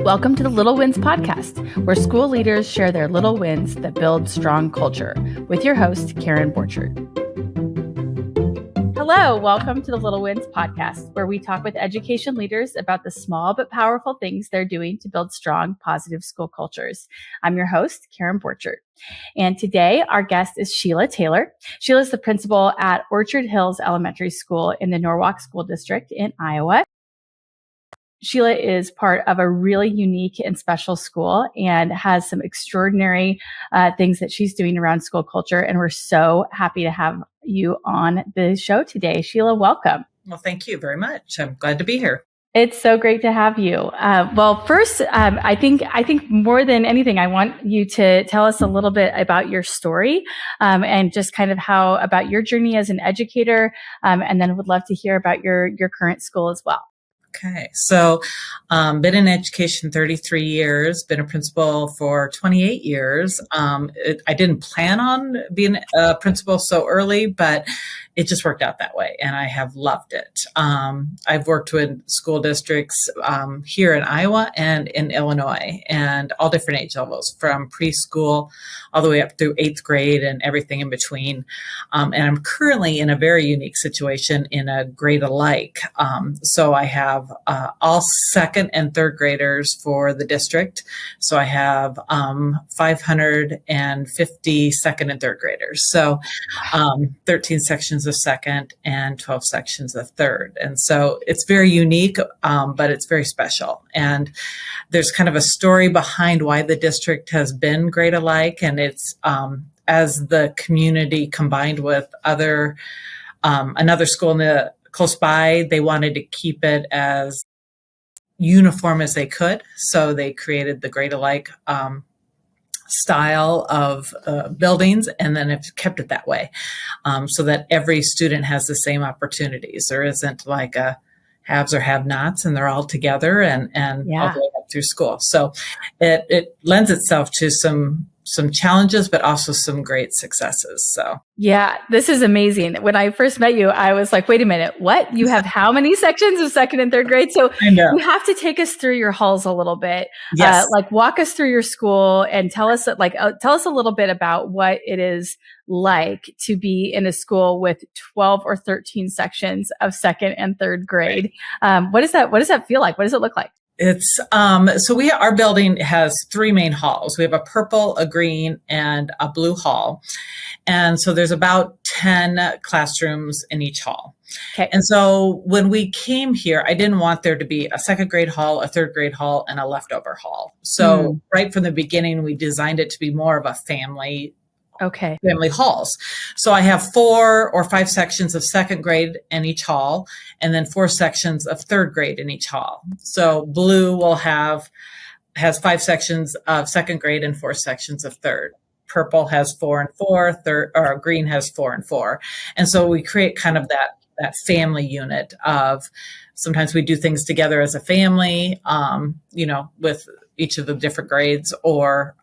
Welcome to the Little Wins Podcast, where school leaders share their little wins that build strong culture, with your host, Karen Borchert. Hello, welcome to the Little Wins Podcast, where we talk with education leaders about the small but powerful things they're doing to build strong, positive school cultures. I'm your host, Karen Borchert. And today, our guest is Sheila Taylor. Sheila is the principal at Orchard Hills Elementary School in the Norwalk School District in Iowa. Sheila is part of a really unique and special school and has some extraordinary things that she's doing around school culture. And we're so happy to have you on the show today. Sheila, welcome. Well, thank you very much. I'm glad to be here. It's so great to have you. Well, first, I think more than anything, I want you to tell us a little bit about your story and just kind of how about your journey as an educator. And then would love to hear about your current school as well. Okay. So, been in education 33 years, been a principal for 28 years. I didn't plan on being a principal so early, but it just worked out that way. And I have loved it. I've worked with school districts, here in Iowa and in Illinois, and all different age levels, from preschool all the way up through 8th grade and everything in between. And I'm currently in a very unique situation in a grade alike. So I have all second and third graders for the district. So I have 550 second and third graders. So 13 sections of second and 12 sections of third. And so it's very unique, but it's very special. And there's kind of a story behind why the district has been grade alike. And it's as the community combined with another school in the close by, they wanted to keep it as uniform as they could. So they created the grade alike style of buildings, and then have kept it that way, so that every student has the same opportunities. There isn't like a haves or have-nots, and they're all together and all the way up through school. So it lends itself to some challenges, but also some great successes. So yeah, this is amazing. When I first met you, I was like, wait a minute, what? You have how many sections of second and third grade? So you have to take us through your halls a little bit. Yes. Walk us through your school and tell us a little bit about what it is like to be in a school with 12 or 13 sections of second and third grade. What does that feel like? What does it look like? It's, so our building has three main halls. We have a purple, a green, and a blue hall. And so there's about 10 classrooms in each hall. Okay. And so when we came here, I didn't want there to be a second grade hall, a third grade hall, and a leftover hall. So right from the beginning, we designed it to be more of a family halls. So I have 4 or 5 sections of second grade in each hall, and then 4 sections of third grade in each hall. So blue has 5 sections of second grade and 4 sections of third. Purple has 4 and 4, or green has 4 and 4. And so we create kind of that family unit of, sometimes we do things together as a family, with each of the different grades, or,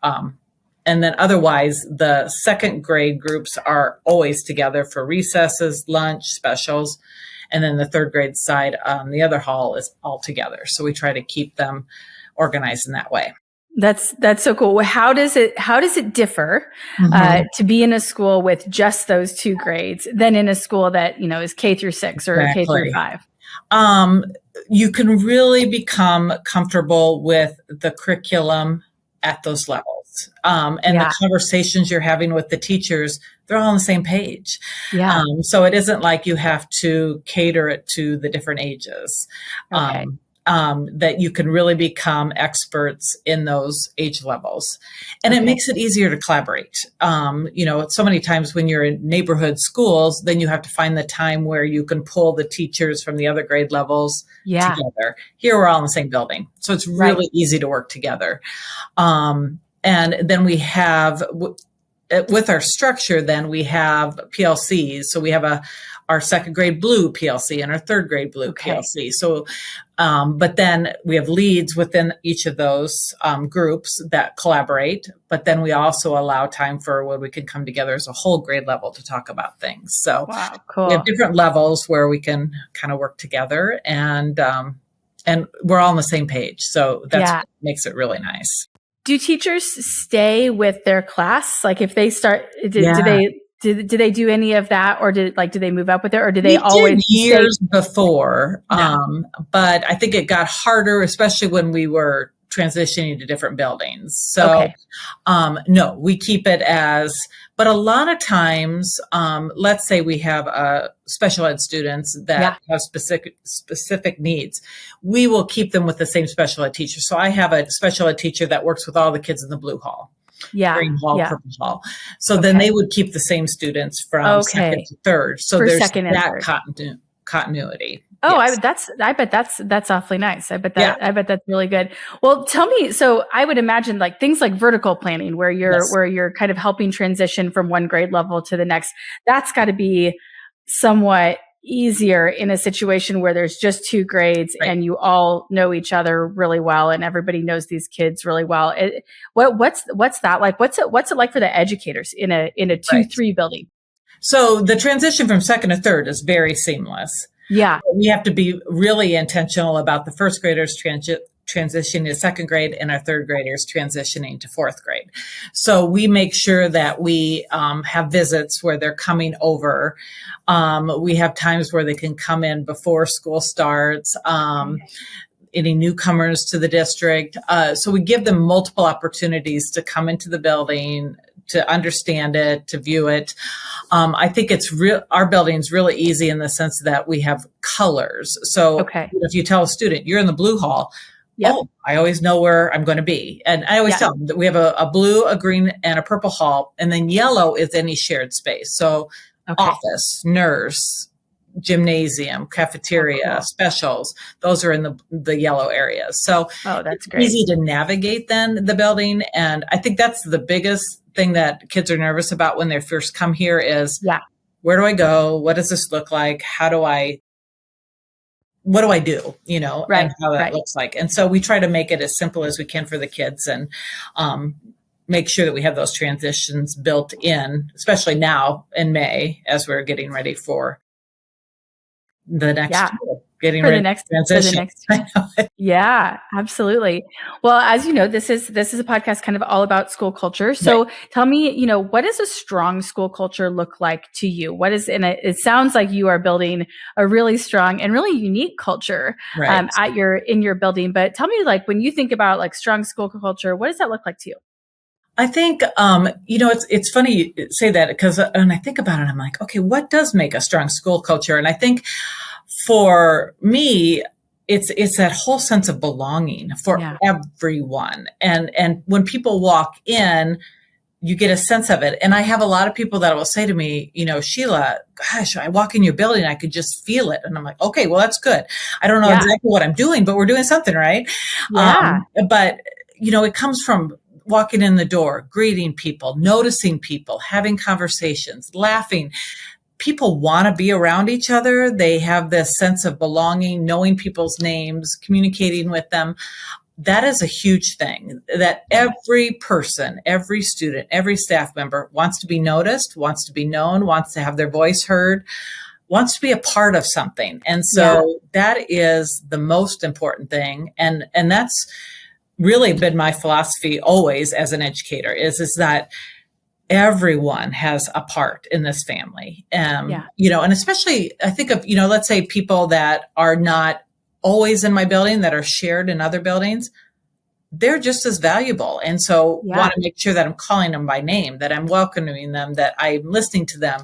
and then otherwise, the second grade groups are always together for recesses, lunch, specials. And then the third grade side on the other hall is all together. So we try to keep them organized in that way. That's so cool. How does it differ to be in a school with just those 2 grades than in a school that, is K through 6 or K through 5? You can really become comfortable with the curriculum at those levels. The conversations you're having with the teachers, they're all on the same page. Yeah. So it isn't like you have to cater it to the different ages. Okay. That you can really become experts in those age levels. And it makes it easier to collaborate. So many times when you're in neighborhood schools, then you have to find the time where you can pull the teachers from the other grade levels together. Here we're all in the same building. So it's really easy to work together. And then we have, with our structure, then we have PLCs. So we have our second grade blue PLC and our third grade blue PLC. So, but then we have leads within each of those groups that collaborate. But then we also allow time for when we can come together as a whole grade level to talk about things. So cool. We have different levels where we can kind of work together, and and we're all on the same page. So that's what makes it really nice. Do teachers stay with their class? Like if they start, do they do any of that, or do they move up with it, or do they always did years before? But I think it got harder, especially when we were transitioning to different buildings. So, no, we keep it as, but a lot of times, let's say we have special ed students that have specific needs. We will keep them with the same special ed teacher. So I have a special ed teacher that works with all the kids in the blue hall. Green hall, purple hall. So then they would keep the same students from second to third. So there's that continuity. Oh, yes. I bet that's awfully nice. I bet that's really good. Well, tell me, so I would imagine like things like vertical planning where you're kind of helping transition from one grade level to the next. That's got to be somewhat easier in a situation where there's just two grades and you all know each other really well and everybody knows these kids really well. What's that like? What's it like for the educators in a 2-3 building? So the transition from second to third is very seamless. Yeah. We have to be really intentional about the first graders transitioning to second grade and our third graders transitioning to fourth grade. So we make sure that we have visits where they're coming over. We have times where they can come in before school starts. Any newcomers to the district. So we give them multiple opportunities to come into the building, to understand it, to view it. I think our building's really easy in the sense that we have colors. So if you tell a student you're in the blue hall, I always know where I'm going to be. And I always tell them that we have a blue, a green, and a purple hall. And then yellow is any shared space. So office, nurse, gymnasium, cafeteria, specials, those are in the yellow areas. So that's great. Easy to navigate then the building. And I think that's the biggest thing that kids are nervous about when they first come here is, where do I go? What does this look like? What do I do? And how that looks like. And so we try to make it as simple as we can for the kids and, make sure that we have those transitions built in, especially now in May, as we're getting ready for the next transition. Yeah, absolutely. Well, as you know, this is a podcast kind of all about school culture. So tell me, what does a strong school culture look like to you? It sounds like you are building a really strong and really unique culture in your building. But tell me, like, when you think about like strong school culture, what does that look like to you? I think, it's funny you say that because when I think about it, I'm like, okay, what does make a strong school culture? And I think for me, it's that whole sense of belonging for everyone. And when people walk in, you get a sense of it. And I have a lot of people that will say to me, Sheila, gosh, I walk in your building, I could just feel it. And I'm like, okay, well, that's good. I don't know exactly what I'm doing, but we're doing something right. Yeah. But it comes from walking in the door, greeting people, noticing people, having conversations, laughing. People want to be around each other. They have this sense of belonging, knowing people's names, communicating with them. That is a huge thing that every person, every student, every staff member wants to be noticed, wants to be known, wants to have their voice heard, wants to be a part of something. And so that is the most important thing. And that's really been my philosophy always as an educator is that everyone has a part in this family. And especially I think of, let's say people that are not always in my building that are shared in other buildings, they're just as valuable. And so want to make sure that I'm calling them by name, that I'm welcoming them, that I'm listening to them,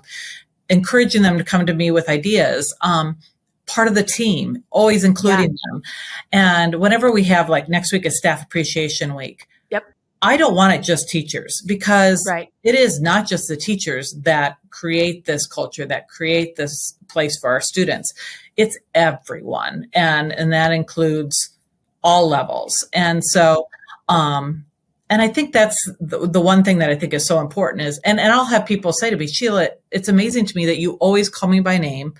encouraging them to come to me with ideas. Part of the team, always including them. And whenever we have like next week is staff appreciation week, I don't want it just teachers because it is not just the teachers that create this culture, that create this place for our students. It's everyone. And that includes all levels. And so, and I think that's the one thing that I think is so important is, and I'll have people say to me, Sheila, it's amazing to me that you always call me by name,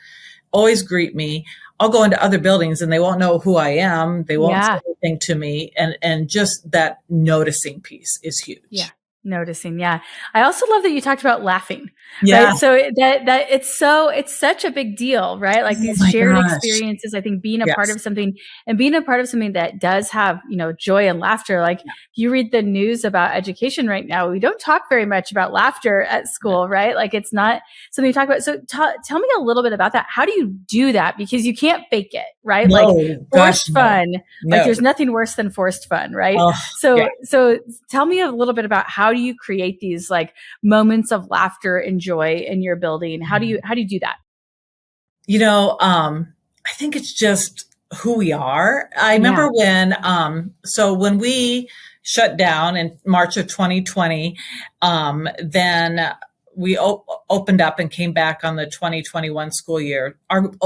always greet me. I'll go into other buildings and they won't know who I am. They won't say anything to me. And just that noticing piece is huge. Yeah. Noticing. Yeah. I also love that you talked about laughing. Yeah. Right. So it's such a big deal, right? Like these shared experiences, I think being a part of something and being a part of something that does have, joy and laughter. Like you read the news about education right now. We don't talk very much about laughter at school, right? Like it's not something you talk about. So tell me a little bit about that. How do you do that? Because you can't fake it, right? No, like forced fun, like there's nothing worse than forced fun, right? So tell me a little bit about how do you create these like moments of laughter and joy in your building? How do you do that? I think it's just who we are. I remember when we shut down in March of 2020, then we opened up and came back on the 2021 school year.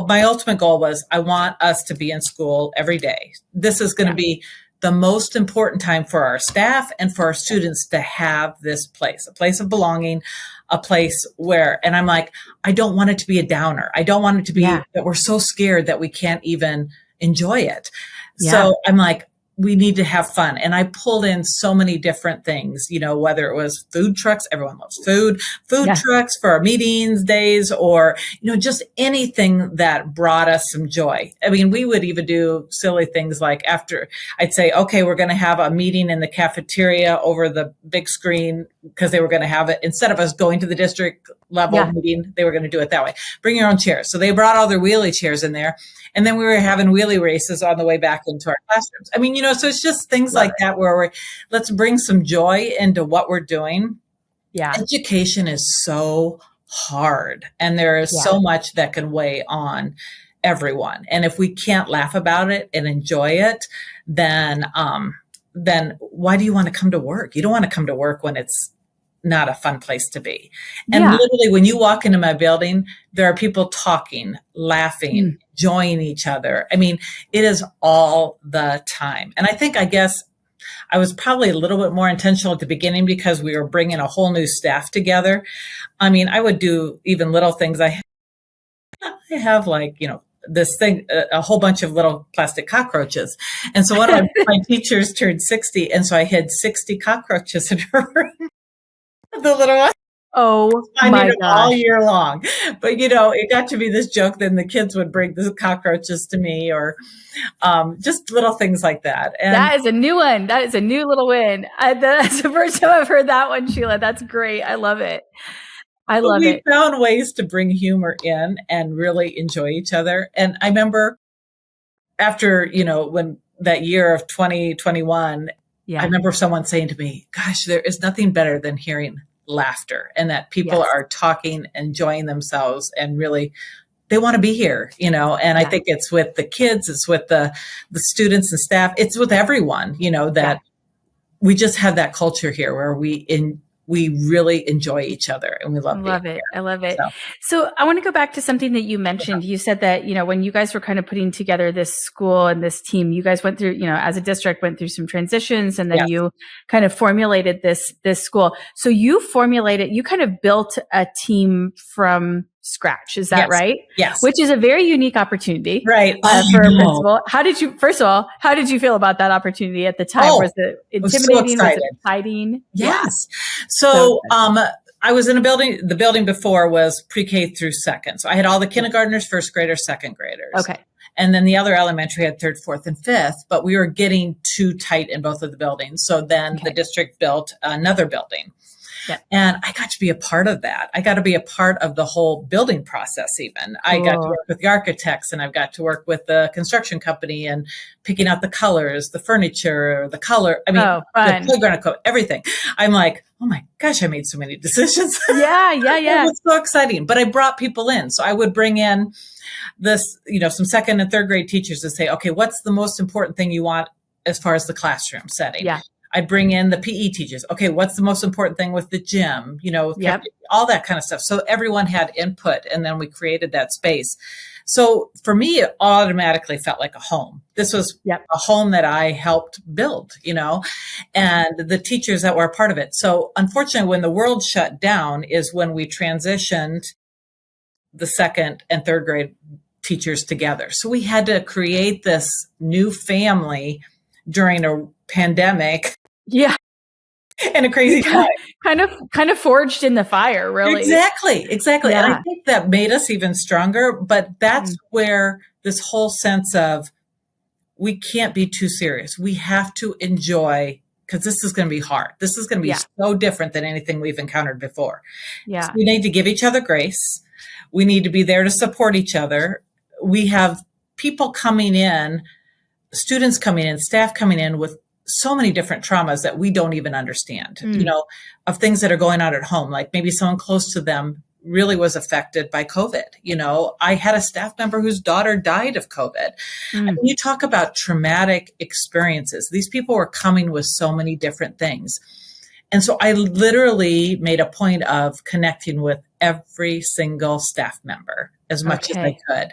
My ultimate goal was I want us to be in school every day. This is going to be the most important time for our staff and for our students to have this place, a place of belonging, a place where, and I'm like, I don't want it to be a downer. I don't want it to be that we're so scared that we can't even enjoy it. So I'm like, we need to have fun. And I pulled in so many different things, whether it was food trucks, everyone loves food trucks for our meetings days, or, just anything that brought us some joy. I mean, we would even do silly things like after I'd say, okay, we're going to have a meeting in the cafeteria over the big screen because they were going to have it instead of us going to the district level meeting, they were going to do it that way. Bring your own chairs. So they brought all their wheelie chairs in there. And then we were having wheelie races on the way back into our classrooms. I mean, so it's just things like that where let's bring some joy into what we're doing. Yeah. Education is so hard and there is so much that can weigh on everyone. And if we can't laugh about it and enjoy it, then why do you want to come to work? You don't want to come to work when it's not a fun place to be. And literally when you walk into my building, there are people talking, laughing, enjoying each other. I mean, it is all the time. And I guess I was probably a little bit more intentional at the beginning because we were bringing a whole new staff together. I mean, I would do even little things. I have this thing, a whole bunch of little plastic cockroaches. And so one of my teachers turned 60. And so I had 60 cockroaches in her room. The little one. Oh, I my gosh. All year long. But, it got to be this joke. Then the kids would bring the cockroaches to me or just little things like that. And that is a new one. That is a new little win. That's the first time I've heard that one, Sheila. That's great. I love it. We found ways to bring humor in and really enjoy each other. And I remember after, when that year of 2021, I remember someone saying to me, gosh, there is nothing better than hearing laughter and that people are talking, enjoying themselves and really they want to be here, and I think it's with the kids, it's with the students and staff, it's with everyone, that we just have that culture here where we really enjoy each other and we love it. I love it. So I want to go back to something that you mentioned. You said that, when you guys were kind of putting together this school and this team, you guys went through, as a district went through some transitions and then you kind of formulated this school. So you kind of built a team from scratch. Is that right? Yes. Which is a very unique opportunity. Right. For a principal. First of all, how did you feel about that opportunity at the time? Was it intimidating? Was it exciting? Yes. So I was in the building before was pre-K through second. So I had all the kindergartners, first graders, second graders. Okay. And then the other elementary had third, fourth, and fifth, but we were getting too tight in both of the buildings. So then the district built another building. Yeah. And I got to be a part of that. I got to be a part of the whole building process even. I got to work with the architects and I've got to work with the construction company and picking out the colors, the furniture, the color. I mean, the playground equipment, everything. I'm like, oh my gosh, I made so many decisions. Yeah. It was so exciting. But I brought people in. So I would bring in some second and third grade teachers to say, okay, what's the most important thing you want as far as the classroom setting? Yeah. I'd bring in the PE teachers. Okay, what's the most important thing with the gym? All that kind of stuff. So everyone had input and then we created that space. So for me, it automatically felt like a home. This was a home that I helped build, and the teachers that were a part of it. So unfortunately, when the world shut down is when we transitioned the second and third grade teachers together. So we had to create this new family during a pandemic. Yeah. And a crazy time. Kind of forged in the fire, really. Exactly. Yeah. And I think that made us even stronger, but that's where this whole sense of we can't be too serious. We have to enjoy, because this is going to be hard. This is going to be so different than anything we've encountered before. Yeah. So we need to give each other grace. We need to be there to support each other. We have people coming in, students coming in, staff coming in with so many different traumas that we don't even understand, of things that are going on at home. Like maybe someone close to them really was affected by COVID. I had a staff member whose daughter died of COVID. And when you talk about traumatic experiences, these people were coming with so many different things. And so I literally made a point of connecting with every single staff member as much as I could.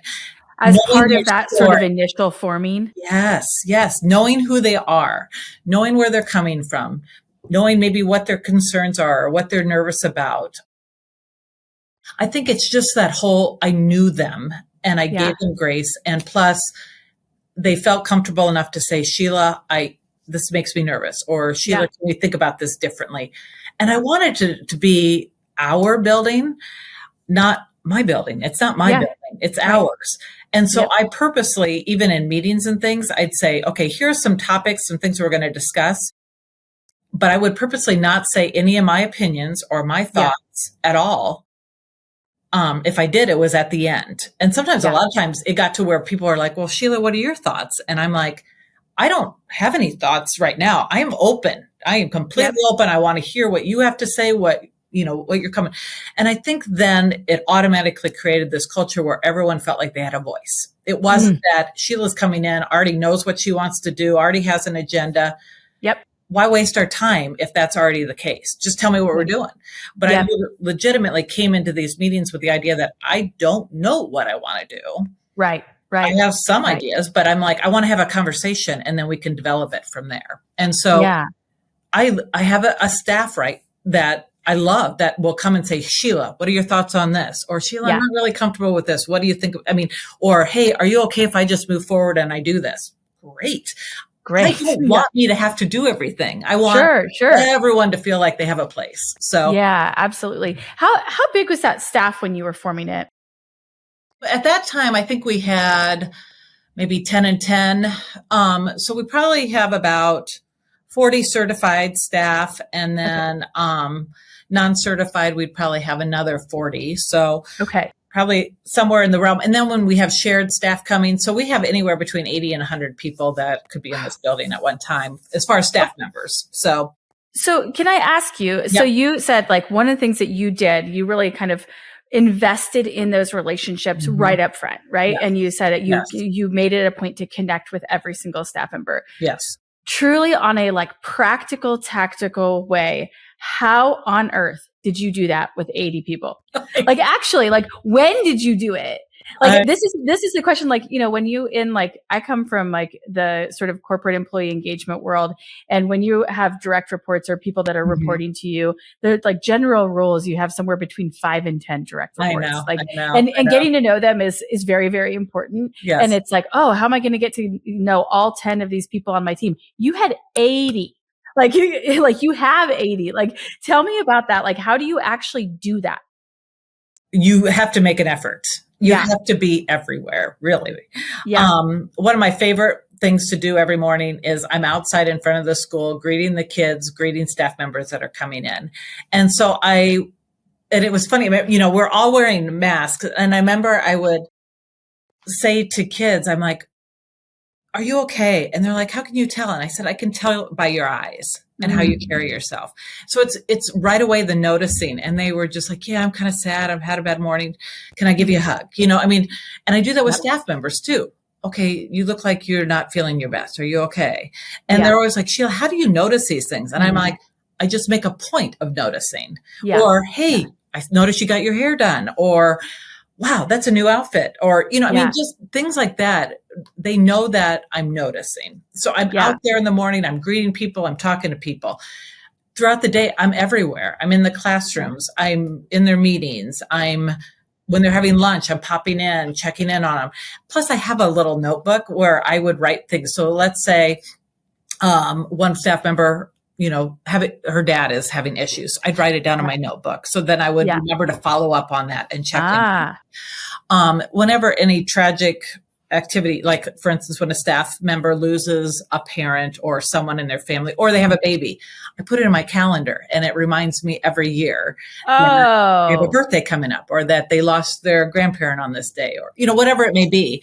As part of that sort of initial forming? Yes. Knowing who they are, knowing where they're coming from, knowing maybe what their concerns are or what they're nervous about. I think it's just that whole, I knew them and I gave them grace. And plus they felt comfortable enough to say, Sheila, this makes me nervous, or Sheila, can we think about this differently? And I wanted to be our building, not my building. It's not my building. It's ours. And so I purposely, even in meetings and things, I'd say, okay, here's some topics, some things we're going to discuss. But I would purposely not say any of my opinions or my thoughts at all. If I did, it was at the end. And sometimes, a lot of times it got to where people are like, well, Sheila, what are your thoughts? And I'm like, I don't have any thoughts right now. I am open. I am completely open. I want to hear what you have to say, what you're coming. And I think then it automatically created this culture where everyone felt like they had a voice. It wasn't that Sheila's coming in, already knows what she wants to do, already has an agenda. Yep. Why waste our time if that's already the case? Just tell me what we're doing. But I legitimately came into these meetings with the idea that I don't know what I want to do. Right. I have some ideas, but I'm like, I want to have a conversation and then we can develop it from there. And so I have a staff, that I love that will come and say, Sheila, what are your thoughts on this? Or Sheila, I'm not really comfortable with this. What do you think? Or, hey, are you okay if I just move forward and I do this? Great. I don't want me to have to do everything. I want everyone to feel like they have a place. So yeah, absolutely. How big was that staff when you were forming it? At that time, I think we had maybe 10 and 10. So we probably have about 40 certified staff, and then non-certified, we'd probably have another 40. So probably somewhere in the realm. And then when we have shared staff coming, so we have anywhere between 80 and 100 people that could be in this building at one time, as far as staff members. So can I ask you, so you said like one of the things that you did, you really kind of invested in those relationships right up front, right? Yes. And you said it, you made it a point to connect with every single staff member. Yes. Truly on a like practical, tactical way. How on earth did you do that with 80 people? Like actually, like when did you do it? Like this is the question, like, when you I come from like the sort of corporate employee engagement world. And when you have direct reports or people that are reporting to you, they're like general rules. You have somewhere between 5 and 10 direct reports. I know. And getting to know them is very, very important. Yes. And it's like, oh, how am I going to get to know all 10 of these people on my team? You had 80. Like you have 80. Like, tell me about that. Like, how do you actually do that? You have to make an effort. You have to be everywhere, really. Yeah. One of my favorite things to do every morning is I'm outside in front of the school, greeting the kids, greeting staff members that are coming in. And so and it was funny, we're all wearing masks. And I remember I would say to kids, I'm like, are you okay? And they're like, how can you tell? And I said, I can tell by your eyes and how you carry yourself. So it's right away the noticing. And they were just like, yeah, I'm kind of sad. I've had a bad morning. Can I give you a hug? And I do that with staff members too. Okay, you look like you're not feeling your best. Are you okay? And they're always like, Sheila, how do you notice these things? And I'm like, I just make a point of noticing. Yeah. Or, hey, I noticed you got your hair done. Or, wow, that's a new outfit. Or, just things like that. They know that I'm noticing. So I'm out there in the morning, I'm greeting people, I'm talking to people. Throughout the day, I'm everywhere. I'm in the classrooms, I'm in their meetings, when they're having lunch, I'm popping in, checking in on them. Plus I have a little notebook where I would write things. So let's say one staff member her dad is having issues. I'd write it down in my notebook. So then I would remember to follow up on that and check in. Whenever any tragic activity, like for instance, when a staff member loses a parent or someone in their family, or they have a baby, I put it in my calendar and it reminds me every year they have a birthday coming up, or that they lost their grandparent on this day, or, whatever it may be.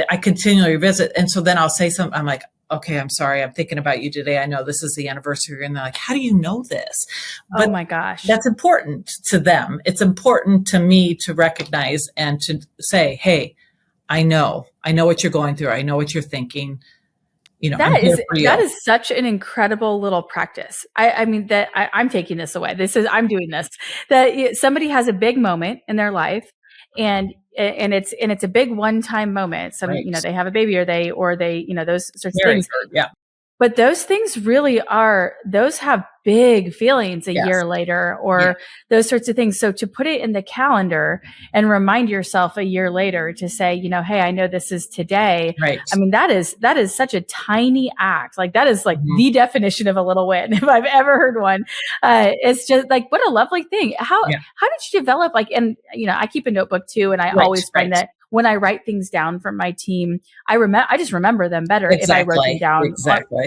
I continually revisit. And so then I'll say something, I'm like, okay, I'm sorry, I'm thinking about you today. I know this is the anniversary. And they're like, how do you know this? But oh my gosh. That's important to them. It's important to me to recognize and to say, hey, I know what you're going through. I know what you're thinking. That is such an incredible little practice. I'm taking this away. I'm doing this, that somebody has a big moment in their life and it's a big one-time moment. They have a baby or they, those sorts of things. Yeah. But those things really those have big feelings a year later, or those sorts of things. So to put it in the calendar and remind yourself a year later to say, hey, I know this is today. Right. That is such a tiny act. Like that is like the definition of a little win, if I've ever heard one. It's just like, what a lovely thing. How did you develop I keep a notebook too. And I always find that when I write things down from my team, I just remember them better if I wrote them down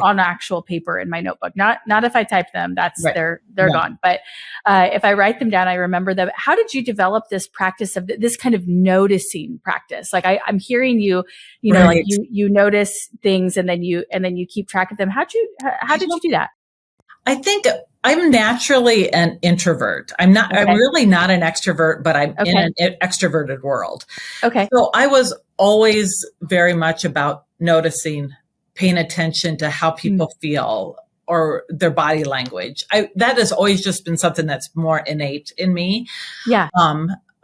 on actual paper in my notebook. Not if I type them, they're gone. But if I write them down, I remember them. How did you develop this practice of this kind of noticing practice? Like I'm hearing you notice things and then you keep track of them. How did you do that? I think I'm naturally an introvert. I'm really not an extrovert, but I'm in an extroverted world. Okay. So I was always very much about noticing, paying attention to how people feel or their body language. That has always just been something that's more innate in me. Yeah.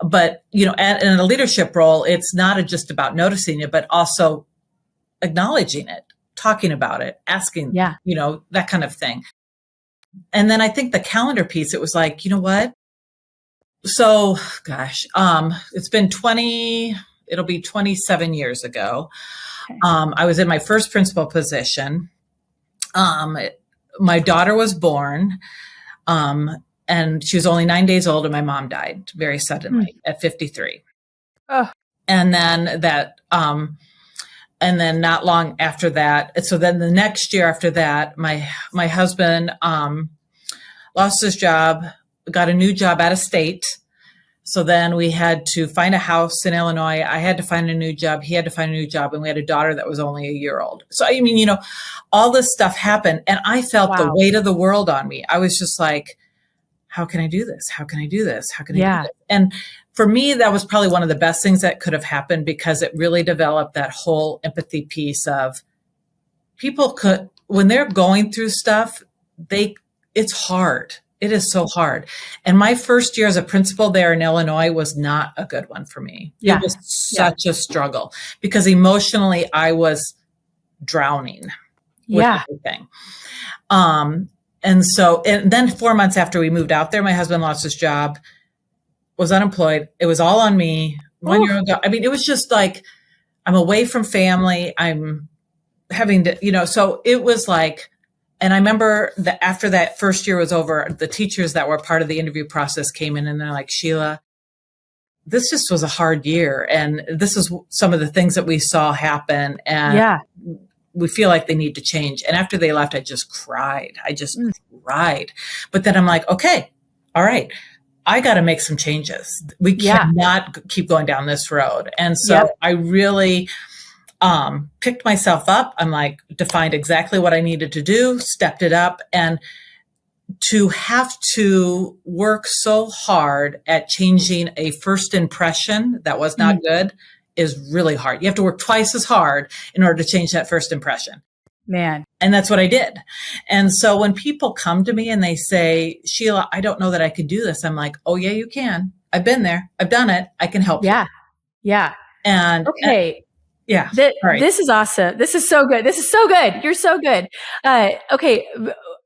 But in a leadership role, it's not just about noticing it, but also acknowledging it, talking about it, asking, that kind of thing. And then I think the calendar piece, it was like, what? So, gosh, it's been it'll be 27 years ago. Okay. I was in my first principal position. My daughter was born, and she was only 9 days old, and my mom died very suddenly at 53. Oh. And then and then not long after that, so then the next year after that, my husband lost his job, got a new job out of state. So then we had to find a house in Illinois. I had to find a new job. He had to find a new job. And we had a daughter that was only a year old. So, all this stuff happened. And I felt the weight of the world on me. I was just like, how can I do this? How can I do this? How can I do this? And for me, that was probably one of the best things that could have happened, because it really developed that whole empathy piece of people when they're going through stuff, it's hard. It is so hard. And my first year as a principal there in Illinois was not a good one for me. Yeah. It was such a struggle because emotionally I was drowning with everything. And then 4 months after we moved out there, my husband lost his job, was unemployed. It was all on me. 1 year ago. It was just like, I'm away from family. I'm having to, so it was like, and I remember that after that first year was over, the teachers that were part of the interview process came in and they're like, Sheila, this just was a hard year. And this is some of the things that we saw happen. And we feel like they need to change. And after they left, I just cried. Cried. But then I'm like, okay, all right, I got to make some changes. We cannot keep going down this road. And so I really picked myself up. I'm like, defined exactly what I needed to do, stepped it up. And to have to work so hard at changing a first impression that was not good is really hard. You have to work twice as hard in order to change that first impression. Man. And that's what I did. And so when people come to me and they say, Sheila, I don't know that I could do this. I'm like, oh yeah, you can. I've been there. I've done it. I can help you. Yeah. And okay. This is awesome. This is so good. You're so good. Okay.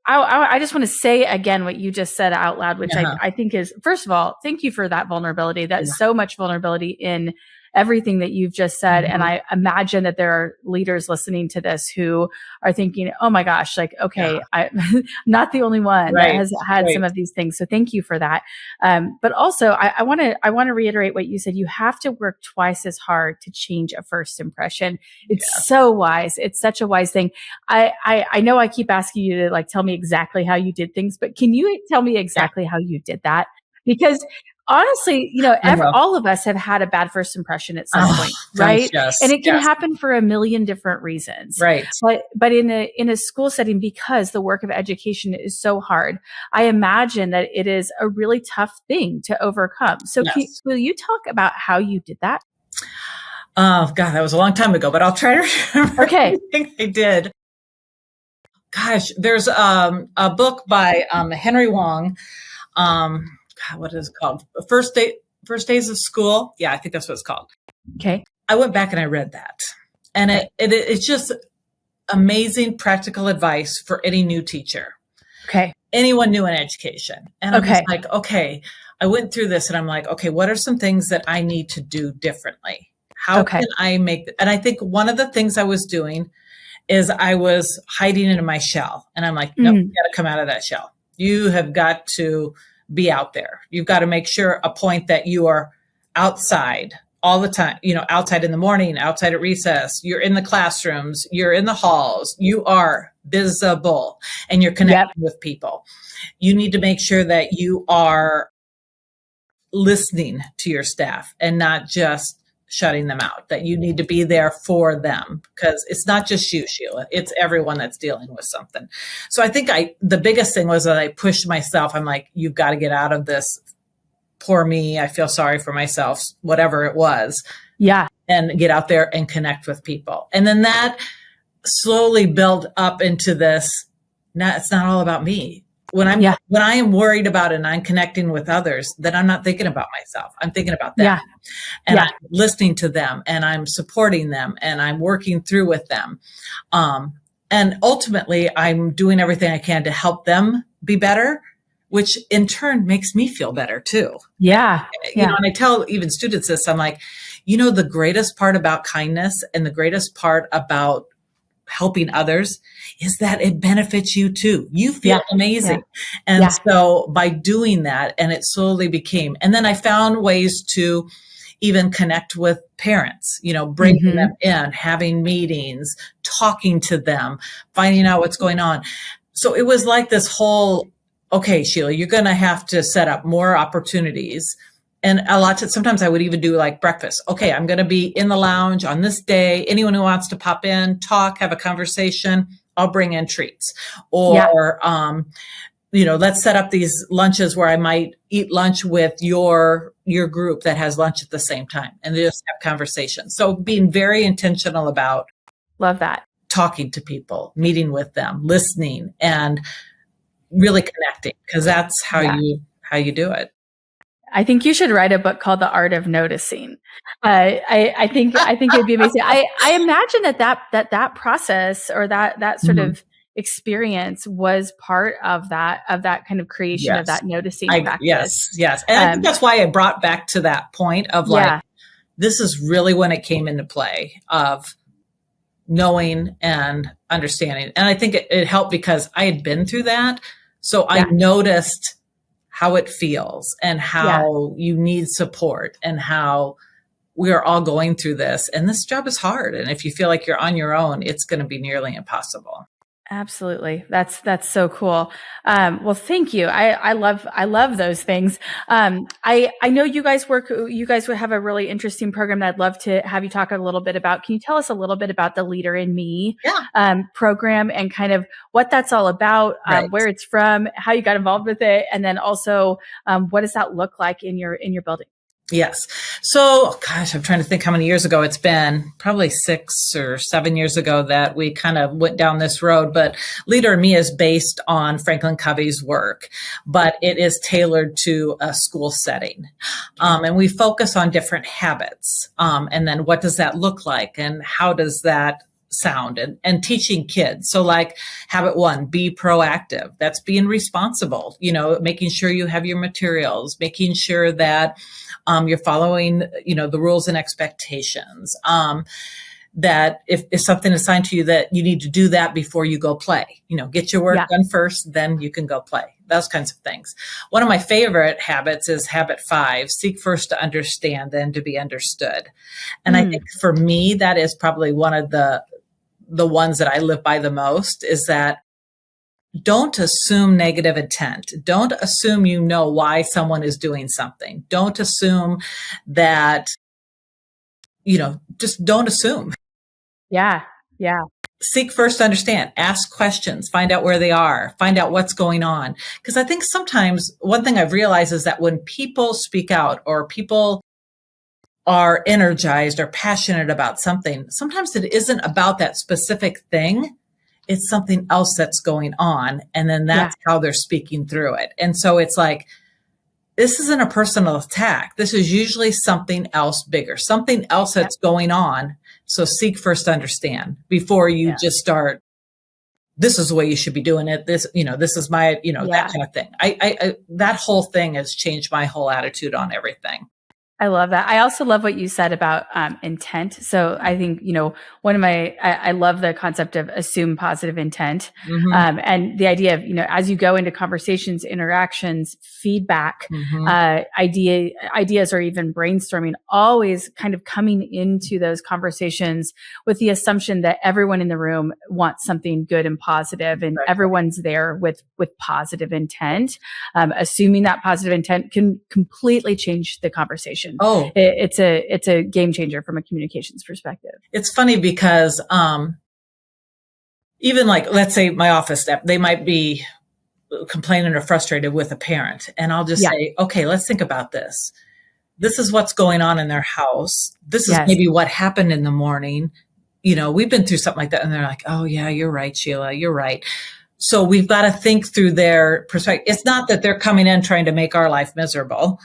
I just want to say again what you just said out loud, which I think is, first of all, thank you for that vulnerability. That's so much vulnerability in everything that you've just said. And I imagine that there are leaders listening to this who are thinking, oh my gosh, like, okay, I'm not the only one that has had some of these things. So thank you for that. But also I want to reiterate what you said. You have to work twice as hard to change a first impression. It's so wise. It's such a wise thing. I know I keep asking you to like, tell me exactly how you did things, but can you tell me exactly how you did that? Because honestly, all of us have had a bad first impression at some point, right? Yes, and it can happen for a million different reasons. Right. But in a school setting, because the work of education is so hard, I imagine that it is a really tough thing to overcome. So will you talk about how you did that? Oh God, that was a long time ago, but I'll try to remember everything I did. Gosh, there's a book by Henry Wong. What is it called? First Days of School. Yeah, I think that's what it's called. Okay. I went back and I read that. And it's just amazing practical advice for any new teacher. Okay. Anyone new in education. And I'm just like, okay, I went through this and I'm like, okay, what are some things that I need to do differently? How can I make, and I think one of the things I was doing is I was hiding into my shell. And I'm like, nope, you got to come out of that shell. You have got to be out there. You've got to make sure a point that you are outside all the time, outside in the morning, outside at recess, you're in the classrooms, you're in the halls, you are visible and you're connecting with people. You need to make sure that you are listening to your staff and not just shutting them out, that you need to be there for them because it's not just you, Sheila, it's everyone that's dealing with something. So I think the biggest thing was that I pushed myself. I'm like, you've got to get out of this. Poor me. I feel sorry for myself, whatever it was. Yeah. And get out there and connect with people. And then that slowly built up into this. Now it's not all about me. When I am worried about it and I'm connecting with others, then I'm not thinking about myself. I'm thinking about them. And I'm listening to them and I'm supporting them and I'm working through with them. And ultimately, I'm doing everything I can to help them be better, which in turn makes me feel better too. Yeah. And I tell even students this, I'm like, the greatest part about kindness and the greatest part about helping others is that it benefits you too. You feel amazing. And so by doing that, and it slowly became, and then I found ways to even connect with parents, bringing them in, having meetings, talking to them, finding out what's going on. So it was like this whole, okay, Sheila, you're going to have to set up more opportunities. And sometimes I would even do like breakfast. Okay, I'm going to be in the lounge on this day. Anyone who wants to pop in, talk, have a conversation, I'll bring in treats. Or, let's set up these lunches where I might eat lunch with your group that has lunch at the same time and just have conversations. So being very intentional about love that, talking to people, meeting with them, listening, and really connecting, because that's how you do it. I think you should write a book called The Art of Noticing. I think it'd be amazing. I imagine that process or that sort of experience was part of that kind of creation of that noticing practice. Yes. And I think that's why I brought back to that point of this is really when it came into play of knowing and understanding. And I think it helped because I had been through that. So I noticed how it feels and how you need support and how we are all going through this. And this job is hard. And if you feel like you're on your own, it's going to be nearly impossible. Absolutely. That's so cool. Well, thank you. I love those things. I know you guys would have a really interesting program that I'd love to have you talk a little bit about. Can you tell us a little bit about the Leader in Me program and kind of what that's all about, where it's from, how you got involved with it, and then also what does that look like in your building? Yes. So, gosh, I'm trying to think how many years ago it's been, probably 6 or 7 years ago that we kind of went down this road. But Leader in Me is based on Franklin Covey's work, but it is tailored to a school setting. And we focus on different habits. And then what does that look like? And how does that sound and teaching kids. So like habit 1, be proactive. That's being responsible, making sure you have your materials, making sure that you're following, the rules and expectations. That if something is assigned to you, that you need to do that before you go play, get your work done first, then you can go play, those kinds of things. One of my favorite habits is habit 5, seek first to understand, then to be understood. And I think for me, that is probably one of the ones that I live by the most, is that don't assume negative intent. Don't assume why someone is doing something. Don't assume that, just don't assume. Yeah. Yeah. Seek first to understand, ask questions, find out where they are, find out what's going on. Because I think sometimes one thing I've realized is that when people speak out or people are energized or passionate about something, sometimes it isn't about that specific thing. It's something else that's going on. And then that's how they're speaking through it. And so it's like, this isn't a personal attack. This is usually something else bigger, something else that's going on. So seek first to understand before you just start, this is the way you should be doing it. This, this is my, that kind of thing. I that whole thing has changed my whole attitude on everything. I love that. I also love what you said about intent. So I think, I love the concept of assume positive intent. And the idea of, as you go into conversations, interactions, feedback, ideas, or even brainstorming, always kind of coming into those conversations with the assumption that everyone in the room wants something good and positive, and everyone's there with positive intent. Assuming that positive intent can completely change the conversation. Oh, it's a game changer from a communications perspective. It's funny because even like, let's say my office staff, they might be complaining or frustrated with a parent, and I'll just say, okay, let's think about this. This is what's going on in their house. This is maybe what happened in the morning. We've been through something like that. And they're like, oh yeah, you're right, Sheila, you're right. So we've got to think through their perspective. It's not that they're coming in trying to make our life miserable.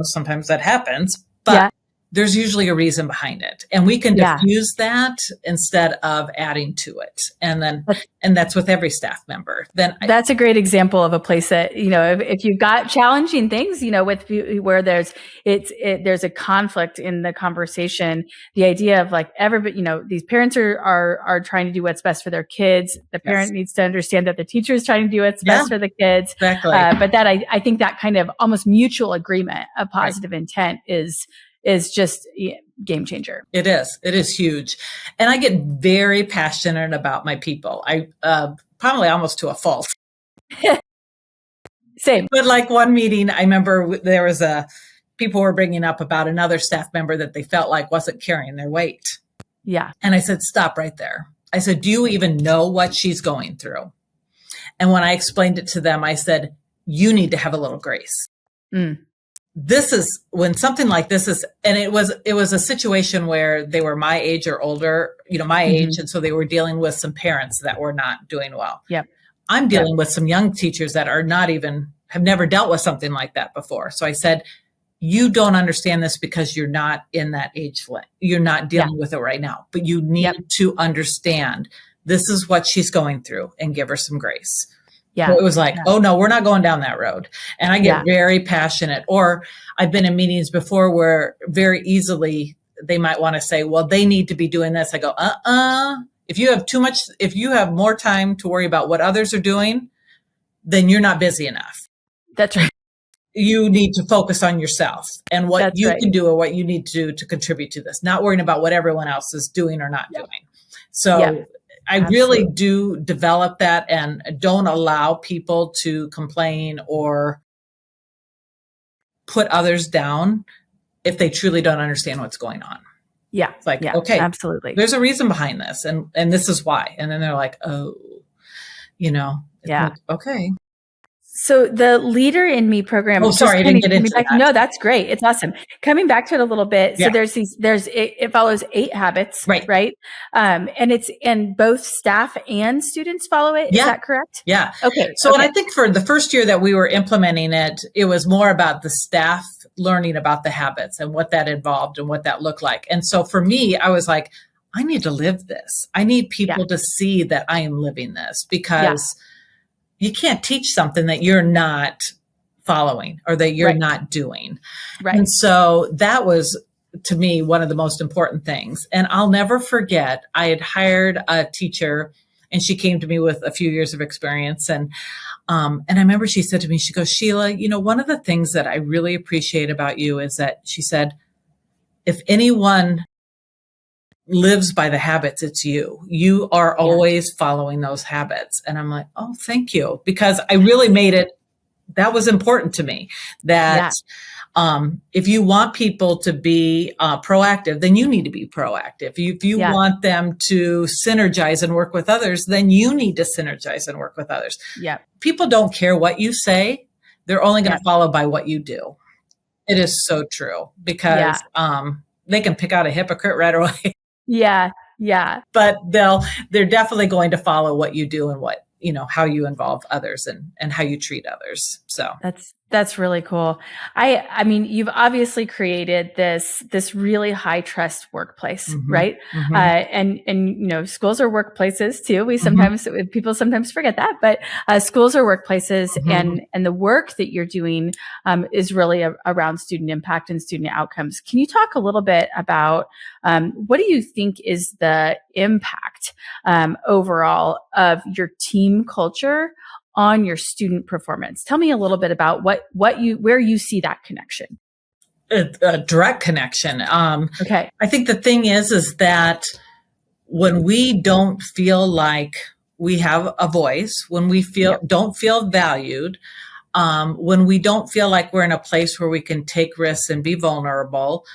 Sometimes that happens, but there's usually a reason behind it, and we can diffuse that instead of adding to it. And that's with every staff member. That's a great example of a place that, if you've got challenging things, with where there's a conflict in the conversation, the idea of like everybody, these parents are trying to do what's best for their kids. The parent needs to understand that the teacher is trying to do what's best for the kids. Exactly. But that I think that kind of almost mutual agreement of positive intent is just game changer. It is huge. And I get very passionate about my people. I probably almost to a fault. Same. But like one meeting, I remember there was people were bringing up about another staff member that they felt like wasn't carrying their weight. Yeah. And I said, stop right there. I said, do you even know what she's going through? And when I explained it to them, I said, you need to have a little grace. This is when something like this is, and it was a situation where they were my age or older, my age. And so they were dealing with some parents that were not doing well. Yep. I'm dealing with some young teachers that have never dealt with something like that before. So I said, you don't understand this because you're not in that age. You're not dealing with it right now, but you need to understand this is what she's going through and give her some grace. Yeah. So it was like, oh no, we're not going down that road. And I get very passionate, or I've been in meetings before where very easily they might want to say, well, they need to be doing this. I go, if you have more time to worry about what others are doing, then you're not busy enough. That's right. You need to focus on yourself and what you can do or what you need to do to contribute to this, not worrying about what everyone else is doing or not doing. So I really do develop that and don't allow people to complain or put others down if they truly don't understand what's going on. Yeah. It's like, okay, absolutely. There's a reason behind this. And this is why. And then they're like, oh, like, okay. So the Leader in Me program. Oh, sorry, I didn't get into that. No, that's great. It's awesome. Coming back to it a little bit. So it follows 8 habits, right? And both staff and students follow it. Is that correct? Yeah. Okay. So I think for the first year that we were implementing it, it was more about the staff learning about the habits and what that involved and what that looked like. And so for me, I was like, I need to live this. I need people to see that I am living this, because you can't teach something that you're not following or that you're not doing. Right. And so that was, to me, one of the most important things. And I'll never forget, I had hired a teacher, and she came to me with a few years of experience. And I remember she said to me, she goes, Sheila, one of the things that I really appreciate about you is that, she said, if anyone lives by the habits, it's you. You are always following those habits. And I'm like, oh, thank you. Because I really made it, that was important to me, that if you want people to be proactive, then you need to be proactive. If you want them to synergize and work with others, then you need to synergize and work with others. Yeah. People don't care what you say. They're only going to follow by what you do. It is so true, because they can pick out a hypocrite right away. Yeah. But they're definitely going to follow what you do and what, how you involve others and how you treat others. So that's really cool. I mean, you've obviously created this really high trust workplace, right? And schools are workplaces too. People sometimes forget that, but schools are workplaces, and the work that you're doing is really around student impact and student outcomes. Can you talk a little bit about what do you think is the impact overall of your team culture on your student performance? Tell me a little bit about where you see that connection. A direct connection. Okay. I think the thing is that when we don't feel like we have a voice, when we don't feel valued, when we don't feel like we're in a place where we can take risks and be vulnerable,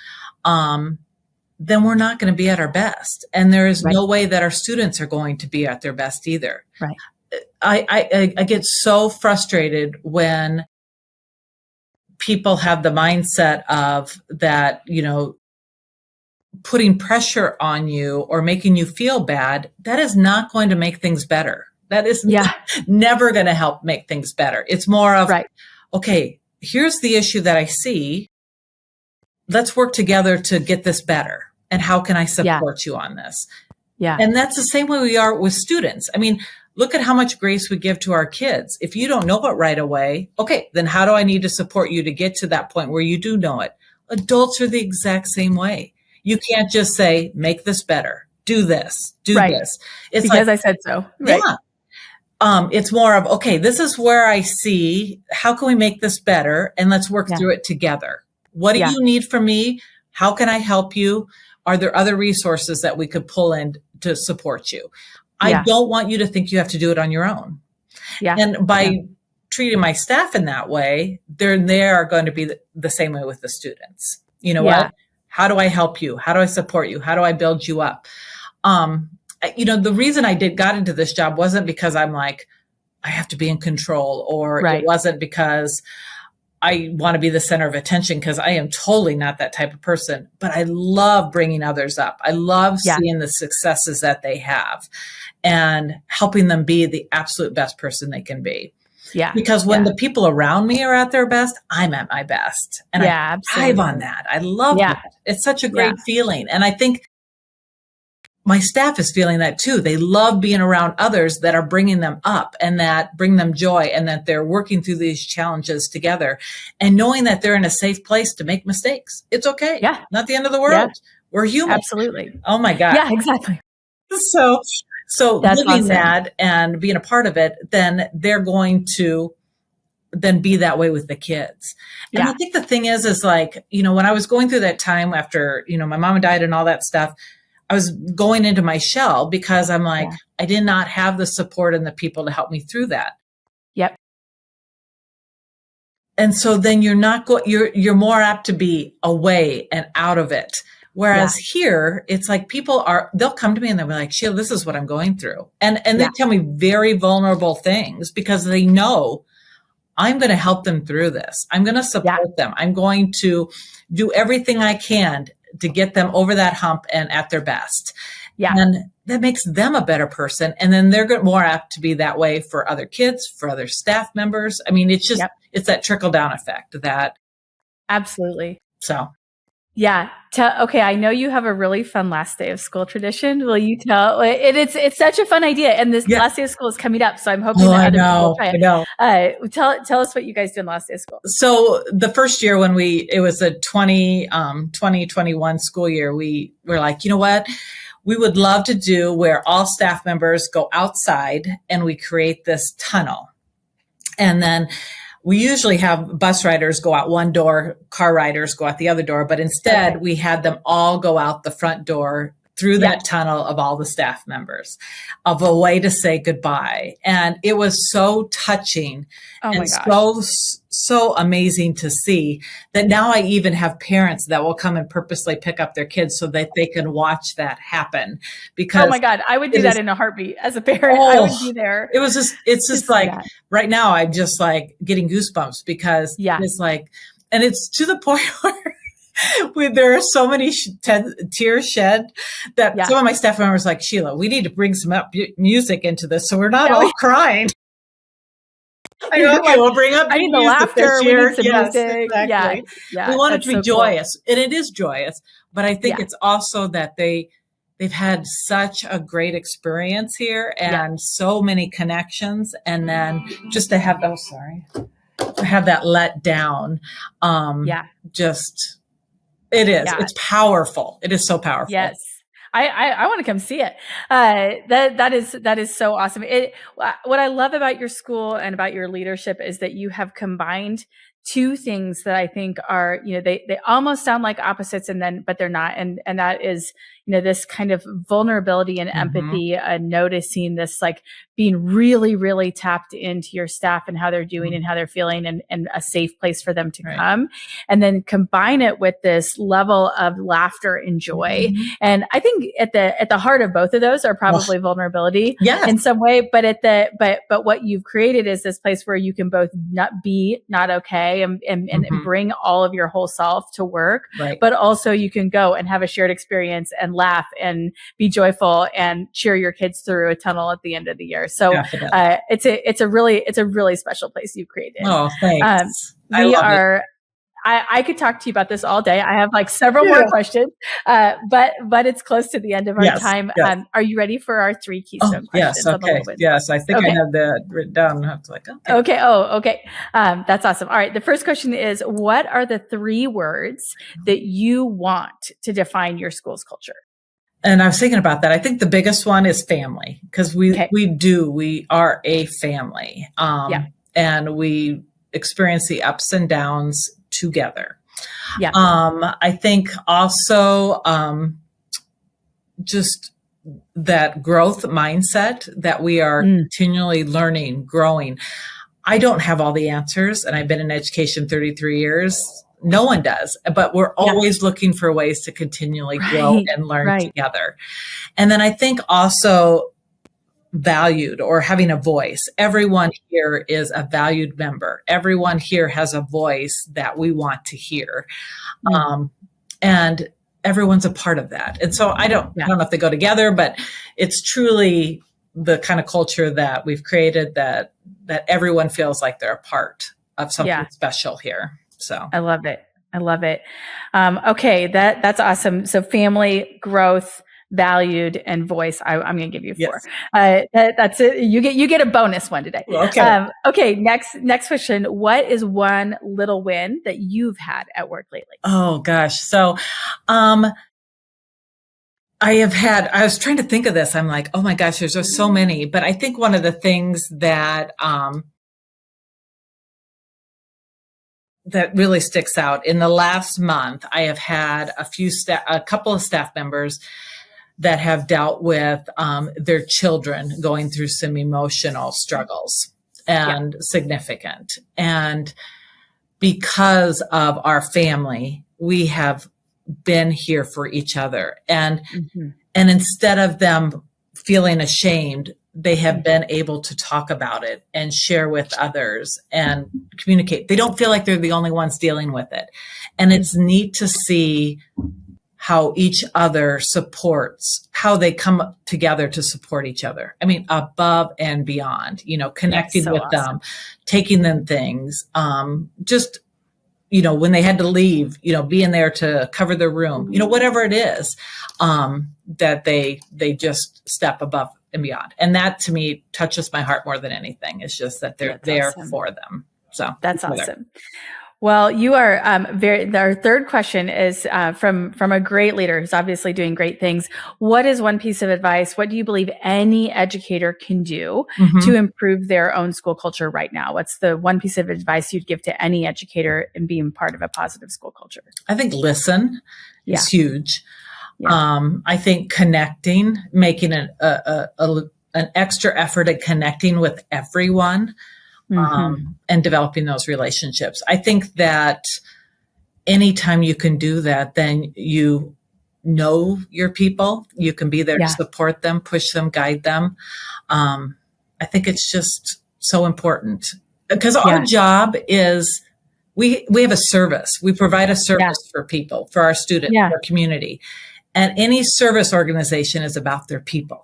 then we're not going to be at our best. And there is no way that our students are going to be at their best either. Right. I get so frustrated when people have the mindset of that, putting pressure on you or making you feel bad. That is not going to make things better. That is never going to help make things better. It's more of, okay, here's the issue that I see. Let's work together to get this better. And how can I support you on this? Yeah. And that's the same way we are with students. I mean, look at how much grace we give to our kids. If you don't know it right away, okay, then how do I need to support you to get to that point where you do know it? Adults are the exact same way. You can't just say, make this better, do this, do this. It's because I said so. Right? Yeah. It's more of, okay, this is where I see, how can we make this better? And let's work through it together. What do you need from me? How can I help you? Are there other resources that we could pull in to support you? I don't want you to think you have to do it on your own. Yeah. And by treating my staff in that way, they are going to be the same way with the students. You know what? How do I help you? How do I support you? How do I build you up? The reason I got into this job wasn't because I'm like, I have to be in control, or it wasn't because I want to be the center of attention, because I am totally not that type of person, but I love bringing others up. I love seeing the successes that they have and helping them be the absolute best person they can be. Yeah. Because when the people around me are at their best, I'm at my best. And I thrive on that. I love that. It's such a great feeling. And I think my staff is feeling that too. They love being around others that are bringing them up and that bring them joy, and that they're working through these challenges together, and knowing that they're in a safe place to make mistakes. It's okay. Yeah. Not the end of the world. Yeah. We're human. Absolutely. Oh my God. Yeah, exactly. So that's living awesome. That and being a part of it, then they're going to then be that way with the kids. And I think the thing is like, when I was going through that time after, my mom died and all that stuff, I was going into my shell, because I'm like, I did not have the support and the people to help me through that. Yep. And so then you're more apt to be away and out of it. Whereas here, it's like they'll come to me and they'll be like, Sheila, this is what I'm going through. And they tell me very vulnerable things, because they know I'm going to help them through this. I'm going to support them. I'm going to do everything I can to get them over that hump and at their best. Yeah. And that makes them a better person. And then they're more apt to be that way for other kids, for other staff members. I mean, it's just, it's that trickle down effect that. Absolutely. So. Yeah. Okay. I know you have a really fun last day of school tradition. Will you tell? It's such a fun idea, and this last day of school is coming up, so I'm hoping that other people will try it. I know. Tell us what you guys did last day of school. So the first year when it was a 2021 school year, we were like, you know what? We would love to do where all staff members go outside and we create this tunnel. And then we usually have bus riders go out one door, car riders go out the other door, but instead we had them all go out the front door through that tunnel of all the staff members of a way to say goodbye. And it was so touching and so amazing to see that now I even have parents that will come and purposely pick up their kids so that they can watch that happen. Because oh my God, I would do that in a heartbeat as a parent. I would be there. It's just like right now I'm just like getting goosebumps because it's like, and it's to the point where there are so many tears shed that some of my staff members like, Sheila, we need to bring some music into this so we're not all crying. I go, okay, we'll bring up I need the laughter. We need some music. Exactly. We want it to be joyous. Cool. And it is joyous. But I think it's also that they've had such a great experience here and so many connections. And then just to have to have that let down. It is. It's powerful. It is so powerful. Yes. I want to come see it. That is so awesome. What I love about your school and about your leadership is that you have combined two things that I think are, they almost sound like opposites but they're not. And that is, this kind of vulnerability and empathy and noticing this, like being really, really tapped into your staff and how they're doing and how they're feeling and a safe place for them to come. And then combine it with this level of laughter and joy. And I think at the heart of both of those are probably vulnerability in some way, but but what you've created is this place where you can both not okay and bring all of your whole self to work, but also you can go and have a shared experience and laugh and be joyful and cheer your kids through a tunnel at the end of the year. So it's a really special place you've created. Oh, thanks. I could talk to you about this all day. I have like several more questions, but it's close to the end of our time. Yes. Are you ready for our 3 keystone questions? Yes. Okay. Yes. I think I have that written down. I have to okay. Oh, okay. That's awesome. All right. The first question is, what are the 3 words that you want to define your school's culture? And I was thinking about that. I think the biggest one is family, because we are a family. And we experience the ups and downs together. I think also just that growth mindset that we are continually learning, growing. I don't have all the answers, and I've been in education 33 years. No one does, but we're always looking for ways to continually grow and learn together. And then I think also valued or having a voice. Everyone here is a valued member. Everyone here has a voice that we want to hear. And everyone's a part of that. And so I don't know if they go together, but it's truly the kind of culture that we've created that everyone feels like they're a part of something special here. So I love it. Okay. That's awesome. So family, growth, valued, and voice. I'm going to give you 4. That's it. You get a bonus one today. Okay. Okay. Next question. What is one little win that you've had at work lately? Oh gosh. So, I was trying to think of this. I'm like, oh my gosh, there's just so many, but I think one of the things that really sticks out in the last month, I have had a couple of staff members that have dealt with their children going through some emotional struggles and significant. And because of our family, we have been here for each other. And instead of them feeling ashamed, they have been able to talk about it and share with others and communicate. They don't feel like they're the only ones dealing with it. And it's neat to see how each other supports, how they come together to support each other. I mean, above and beyond, connecting with them, taking them things, just when they had to leave, being there to cover their room, whatever it is, that they just step above and beyond. And that to me touches my heart more than anything. It's just that they're there for them. So that's awesome. Well, you are our third question is from a great leader who's obviously doing great things. What is one piece of advice? What do you believe any educator can do to improve their own school culture right now? What's the one piece of advice you'd give to any educator in being part of a positive school culture? I think listen is huge. Yeah. I think connecting, making an extra effort at connecting with everyone. And developing those relationships. I think that anytime you can do that, then you know your people. You can be there to support them, push them, guide them. I think it's just so important because our job is we have a service. We provide a service for people, for our students, for our community. And any service organization is about their people.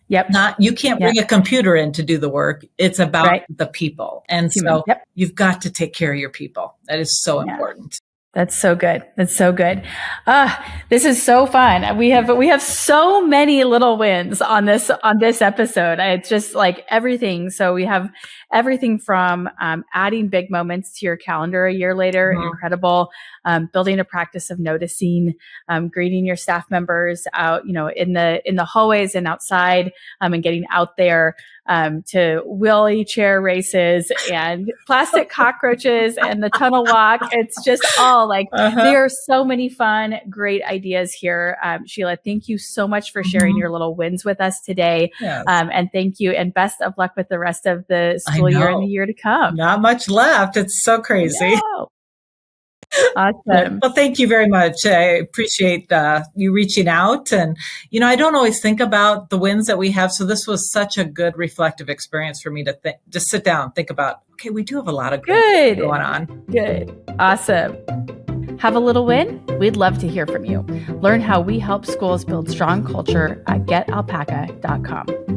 Yep. You can't bring a computer in to do the work. It's about the people. And so you've got to take care of your people. That is so important. That's so good. That's so good. This is so fun. We have so many little wins on this episode. It's just like everything. So we have everything from adding big moments to your calendar a year later, incredible. Building a practice of noticing, greeting your staff members out, in the hallways and outside, and getting out there, to wheelie chair races and plastic cockroaches and the tunnel walk. It's just all like, there are so many fun, great ideas here. Sheila, thank you so much for sharing your little wins with us today. Yes. And thank you and best of luck with the rest of the school year and the year to come. Not much left. It's so crazy. Awesome. Well, thank you very much. I appreciate you reaching out. And, I don't always think about the wins that we have. So this was such a good reflective experience for me to just sit down and think about, okay, we do have a lot of good going on. Good. Awesome. Have a little win? We'd love to hear from you. Learn how we help schools build strong culture at getalpaca.com.